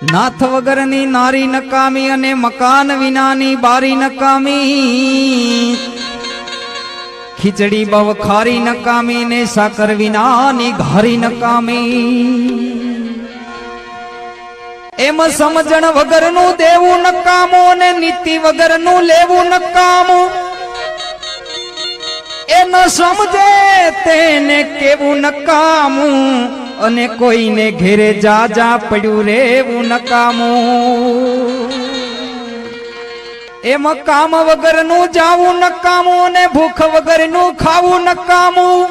નાથ વગરની નારી નકામી અને મકાન વિનાની બારી નકામી, ખીચડી બહુ ખારી નકામી ને સાકર વિનાની ઘારી નકામી. એમ સમજણ વગરનું દેવું નકામું અને નીતિ વગરનું લેવું નકામું. એ ન સમજે તેને કેવું નકામું અને કોઈને ઘેરે જા જા પડ્યું રેવું નકામું. એમ કામ વગરનું જાવું નકામું અને ભૂખ વગરનું ખાવું નકામું.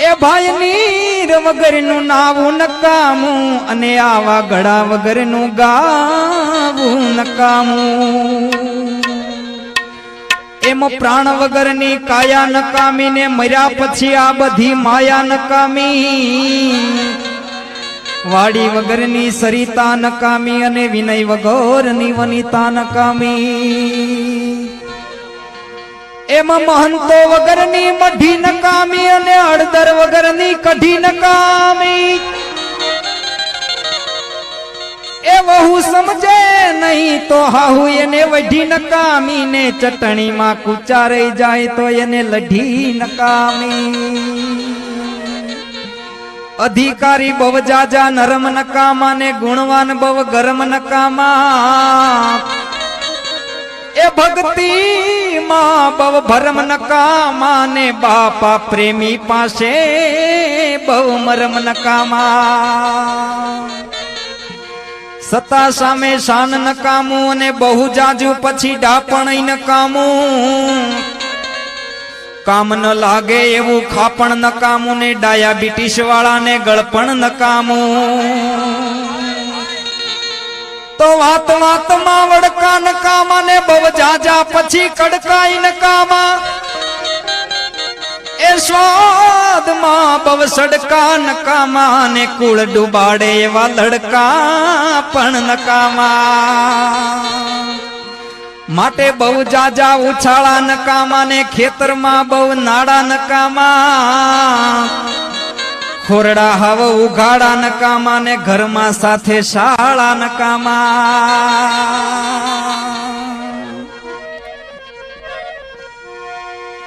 એ ભાઈ નીર વગરનું નાવું નકામું અને આવા ગળા વગરનું ગાવું નકામું. એમ પ્રાણ વગરની કાયા નકામી ને મર્યા પછી આ બધી માયા નકામી. વાડી વગરની સરિતા નકામી અને વિનય વગરની વનિતા નકામી. એમાં મહંતો વગરની મઢી નકામી અને હળદર વગરની કઢી નકામી. એ વહુ સમજે નહીં તો હાહુ એને વઢી નકામી ને ચટણીમાં કૂચા રહી જાય તો એને લઢી નકામી. અધિકારી બવ જાજા નરમ નકામા ને ગુણવાન બવ ગરમ નકામા. એ ભક્તિ માં બવ ભરમ નકામા ને બાપા પ્રેમી પાસે બવ મરમ નકામા. સત્તા સામે શાન નકામું અને બહુ જાજુ પછી ડાપણ નકામું. કામ ન લાગે એવું ખાપણ નકામું ને ડાયાબિટીસ વાળાને ગળપણ નકામું. તો વાત વાતમાં વડકા નકામા ને બહુ જાજા પછી કડકાઈ નકામા. એ સ્વાદમાં બવ સડકા નકામા ને કુળ ડુબાડે એવા લડકા પણ નકામા. માટે બહુ જાજા ઉછાળા નકામા ને ખેતરમાં બહુ નાડા નકામા. ખોરડા હાવ ઉઘાડા નકામા ને ઘરમાં સાથે શાળા નકામા.